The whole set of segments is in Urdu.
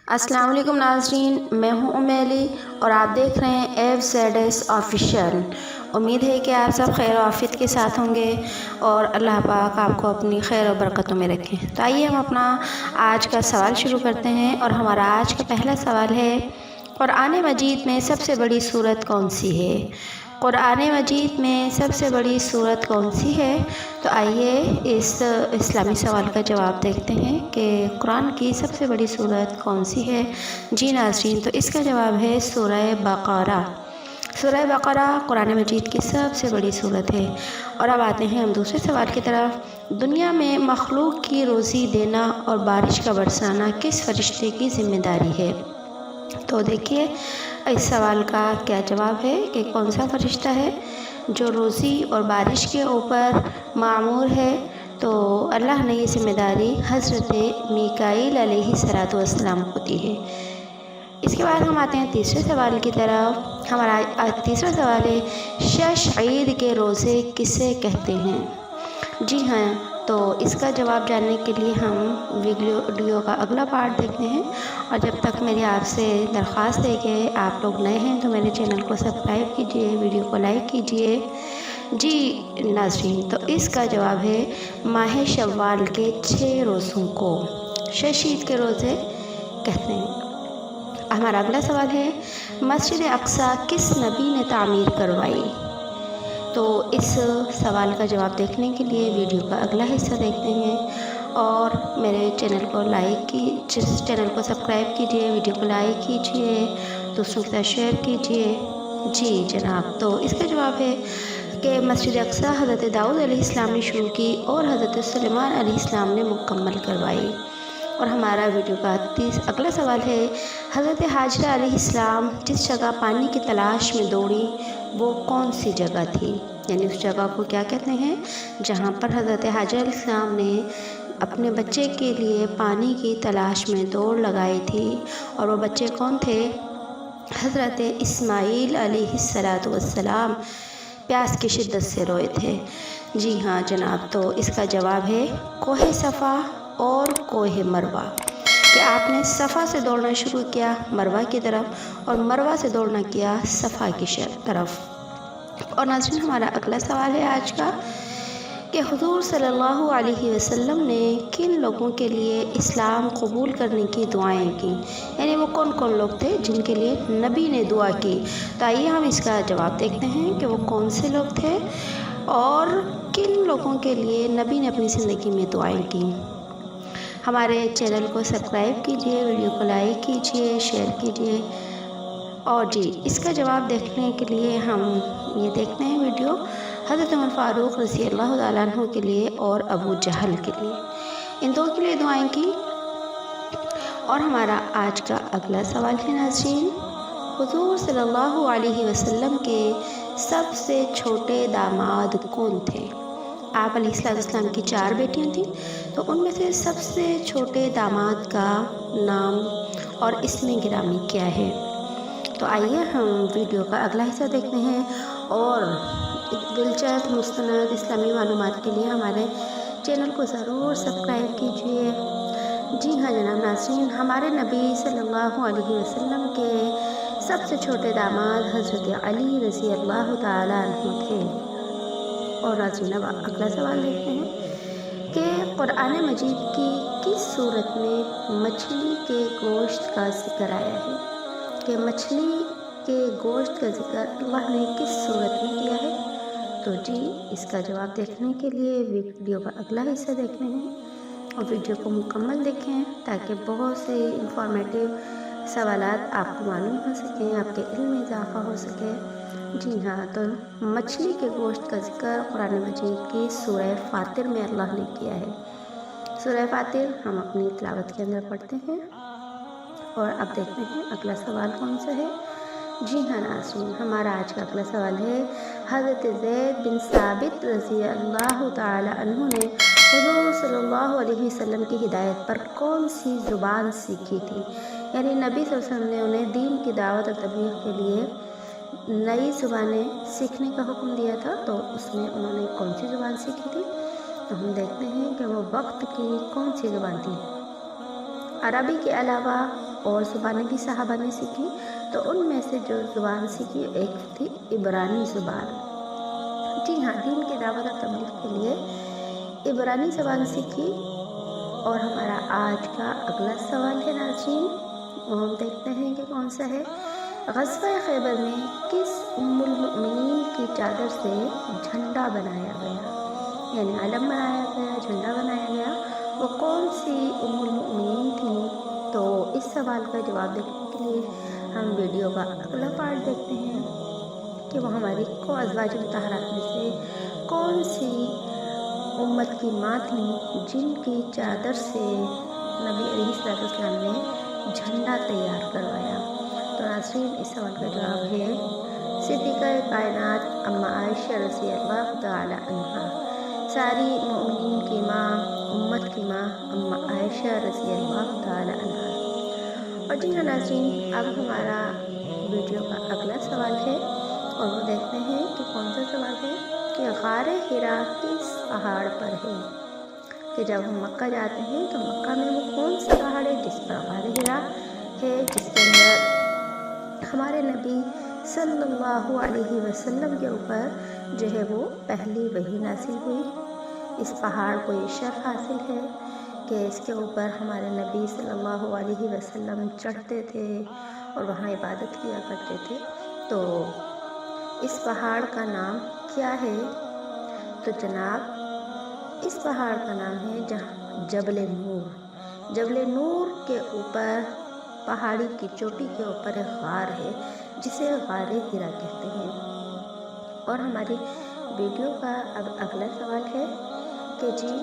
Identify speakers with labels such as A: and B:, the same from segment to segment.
A: السلام علیکم ناظرین، میں ہوں امیلی اور آپ دیکھ رہے ہیں FZS آفیشیل۔ امید ہے کہ آپ سب خیر و عافیت کے ساتھ ہوں گے اور اللہ پاک آپ کو اپنی خیر و برکتوں میں رکھیں۔ تو آئیے ہم اپنا آج کا سوال شروع کرتے ہیں، اور ہمارا آج کا پہلا سوال ہے، قرآن مجید میں سب سے بڑی سورت کون سی ہے؟ قرآن مجید میں سب سے بڑی سورت کون سی ہے؟ تو آئیے اس اسلامی سوال کا جواب دیکھتے ہیں کہ قرآن کی سب سے بڑی سورت کون سی ہے۔ جی ناظرین، تو اس کا جواب ہے سورہ بقرہ۔ سورہ بقرہ قرآن مجید کی سب سے بڑی سورت ہے۔ اور اب آتے ہیں ہم دوسرے سوال کی طرف۔ دنیا میں مخلوق کی روزی دینا اور بارش کا برسانا کس فرشتے کی ذمہ داری ہے؟ تو دیکھیے اس سوال کا کیا جواب ہے کہ کون سا فرشتہ ہے جو روزی اور بارش کے اوپر مامور ہے؟ تو اللہ نے یہ ذمہ داری حضرت میکائیل علیہ السلام کو دی ہے۔ اس کے بعد ہم آتے ہیں تیسرے سوال کی طرف۔ ہمارا تیسرا سوال ہے، شش عید کے روزے کسے کہتے ہیں؟ جی ہاں، تو اس کا جواب جاننے کے لیے ہم ویڈیو کا اگلا پارٹ دیکھتے ہیں۔ اور جب تک میری آپ سے درخواست ہے کہ آپ لوگ نئے ہیں تو میرے چینل کو سبسکرائب کیجئے، ویڈیو کو لائک کیجئے۔ جی ناظرین، تو اس کا جواب ہے ماہ شوال کے 6 روزوں کو شش عید کے روزے کہتے ہیں۔ ہمارا اگلا سوال ہے، مسجد اقصی کس نبی نے تعمیر کروائی؟ تو اس سوال کا جواب دیکھنے کے لیے ویڈیو کا اگلا حصہ دیکھتے ہیں، اور میرے چینل کو سبسکرائب کیجئے، ویڈیو کو لائک کیجئے، دوسروں کے ساتھ شیئر کیجئے۔ جی جناب، تو اس کا جواب ہے کہ مسجد اقصی حضرت داؤد علیہ السلام نے شروع کی اور حضرت سلیمان علیہ السلام نے مکمل کروائی۔ اور ہمارا ویڈیو کا اگلا سوال ہے، حضرت حاجرہ علیہ السلام جس جگہ پانی کی تلاش میں دوڑی وہ کون سی جگہ تھی؟ یعنی اس جگہ کو کیا کہتے ہیں جہاں پر حضرت حاجرہ علیہ السلام نے اپنے بچے کے لیے پانی کی تلاش میں دوڑ لگائی تھی، اور وہ بچے کون تھے؟ حضرت اسماعیل علیہ السلام پیاس کی شدت سے روئے تھے۔ جی ہاں جناب، تو اس کا جواب ہے کوہ صفا اور کوہ مروہ، کہ آپ نے صفا سے دوڑنا شروع کیا مروہ کی طرف، اور مروہ سے دوڑنا کیا صفا کی طرف۔ اور ناظرین، ہمارا اگلا سوال ہے آج کا کہ حضور صلی اللہ علیہ وسلم نے کن لوگوں کے لیے اسلام قبول کرنے کی دعائیں کی؟ یعنی وہ کون کون لوگ تھے جن کے لیے نبی نے دعا کی؟ تو آئیے ہم اس کا جواب دیکھتے ہیں کہ وہ کون سے لوگ تھے اور کن لوگوں کے لیے نبی نے اپنی زندگی میں دعائیں کی۔ ہمارے چینل کو سبسکرائب کیجئے، ویڈیو کو لائک کیجئے، شیئر کیجئے۔ اور جی، اس کا جواب دیکھنے کے لیے ہم یہ دیکھتے ہیں ویڈیو حضرت عمر فاروق رضی اللہ تعالیٰ عنہ کے لیے اور ابو جہل کے لیے، ان دو کے لیے دعائیں کی۔ اور ہمارا آج کا اگلا سوال ہے ناظرین، حضور صلی اللہ علیہ وسلم کے سب سے چھوٹے داماد کون تھے؟ آپ علیہ السلام کی 4 بیٹیاں تھیں، تو ان میں سے سب سے چھوٹے داماد کا نام اور اسم گرامی کیا ہے؟ تو آئیے ہم ویڈیو کا اگلا حصہ دیکھتے ہیں، اور دلچسپ مستند اسلامی معلومات کے لیے ہمارے چینل کو ضرور سبسکرائب کیجیے۔ جی ہاں جناب ناظرین، ہمارے نبی صلی اللہ علیہ وسلم کے سب سے چھوٹے داماد حضرت علی رضی اللہ تعالیٰ عنہ تھے۔ اور ناظرین، اب اگلا سوال دیکھتے ہیں کہ قرآن مجید کی کس صورت میں مچھلی کے گوشت کا ذکر آیا ہے؟ کہ مچھلی کے گوشت کا ذکر اللہ نے کس صورت میں کیا ہے؟ تو جی، اس کا جواب دیکھنے کے لیے ویڈیو کا اگلا حصہ دیکھتے ہیں، اور ویڈیو کو مکمل دیکھیں تاکہ بہت سے انفارمیٹیو سوالات آپ کو معلوم ہو سکیں، آپ کے علم میں اضافہ ہو سکے۔ جی ہاں، تو مچھلی کے گوشت کا ذکر قرآن مجید کی سورہ فاطر میں اللہ نے کیا ہے۔ سورہ فاطر ہم اپنی تلاوت کے اندر پڑھتے ہیں، اور اب دیکھتے ہیں اگلا سوال کون سا ہے۔ جی ہاں ناظرین، ہمارا آج کا اگلا سوال ہے، حضرت زید بن ثابت رضی اللہ تعالی عنہ نے حضور صلی اللہ علیہ وسلم کی ہدایت پر کون سی زبان سیکھی تھی؟ یعنی نبی صلی اللہ علیہ وسلم نے انہیں دین کی دعوت اور تبلیغ کے لیے نئی زبانیں سیکھنے کا حکم دیا تھا، تو اس میں انہوں نے کون سی زبان سیکھی تھی؟ تو ہم دیکھتے ہیں کہ وہ وقت کی کون سی زبان تھی۔ عربی کے علاوہ اور زبانیں بھی صحابہ نے سیکھی، تو ان میں سے جو زبان سیکھی ایک تھی عبرانی زبان۔ جی ہاں، دین کی دعوت و تبلیغ کے لیے عبرانی زبان سیکھی۔ اور ہمارا آج کا اگلا سوال ہے ناظرین، وہ ہم دیکھتے ہیں کہ کون سا ہے۔ غزوہ خیبر میں کس ام المؤمنین کی چادر سے جھنڈا بنایا گیا، یعنی علم بنایا گیا، جھنڈا بنایا گیا، وہ کون سی ام المؤمنین تھیں؟ تو اس سوال کا جواب دینے کے لیے ہم ویڈیو کا اگلا پارٹ دیکھتے ہیں کہ وہ ہماری کو ازواج مطہرات میں سے کون سی امت کی ماں تھیں جن کی چادر سے نبی علیہ السلام نے جھنڈا تیار کروایا۔ تو ناظرین، اس سوال کا جواب ہے صدیقہ کائنات اما عائشہ رضی اللہ تعالی عنہا، ساری مومنین کی ماں، امت کی ماں اما عائشہ رضی اللہ تعالی عنہا۔ اور جی ہاں ناظرین، اب ہمارا ویڈیو کا اگلا سوال ہے اور وہ دیکھتے ہیں کہ کون سا سوال ہے کہ غار حرا کس پہاڑ پر ہے؟ کہ جب ہم مکہ جاتے ہیں تو مکہ میں وہ کون سا پہاڑ ہے جس پر غار حرا ہے، جس کے اندر ہمارے نبی صلی اللہ علیہ وسلم کے اوپر جو ہے وہ پہلی وحی نازل ہوئی۔ اس پہاڑ کو یہ شرف حاصل ہے کہ اس کے اوپر ہمارے نبی صلی اللہ علیہ وسلم چڑھتے تھے اور وہاں عبادت کیا کرتے تھے۔ تو اس پہاڑ کا نام کیا ہے؟ تو جناب، اس پہاڑ کا نام ہے جبل نور۔ جبل نور کے اوپر پہاڑی کی چوٹی کے اوپر ایک غار ہے جسے غار حرا کہتے ہیں۔ اور ہماری ویڈیو کا اب اگلا سوال ہے کہ جی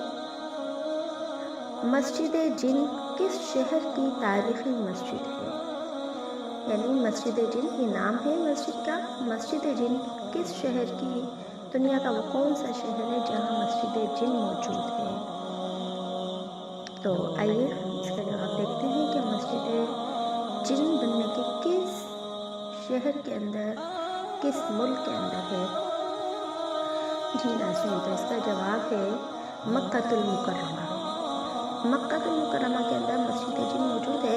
A: مسجد جن کس شہر کی تاریخی مسجد ہے؟ یعنی مسجد جن یہ نام ہے مسجد کا، مسجد جن کس شہر کی، دنیا کا وہ کون سا شہر ہے جہاں مسجد جن موجود ہے؟ تو آئیے اس کا جواب دیکھتے ہیں کہ مسجد جن دنیا کے کس شہر کے اندر، کس ملک کے اندر ہے؟ جی ناظرین، تو اس کا جواب ہے مکۃ المکرمہ۔ مکۃ المکرمہ کے اندر مسجد جن موجود ہے۔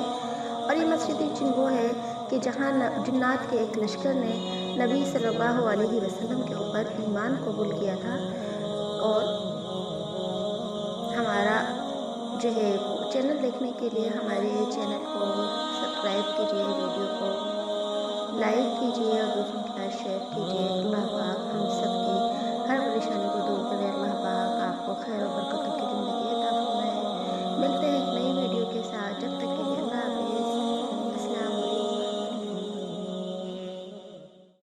A: اور یہ مسجد جن وہ ہے کہ جہاں جنات کے ایک لشکر نے نبی صلی اللہ علیہ وسلم کے اوپر ایمان قبول کیا تھا۔ اور ہمارا جو ہے چینل دیکھنے کے لیے ہمارے چینل کو سبسکرائب کیجیے، ویڈیو کو لائک کیجیے اور دوسروں کے ساتھ شیئر کیجیے۔ اللہ پاک ہم سب کی ہر پریشانی کو دور کرے۔ اللہ پاک آپ کو خیر و برکت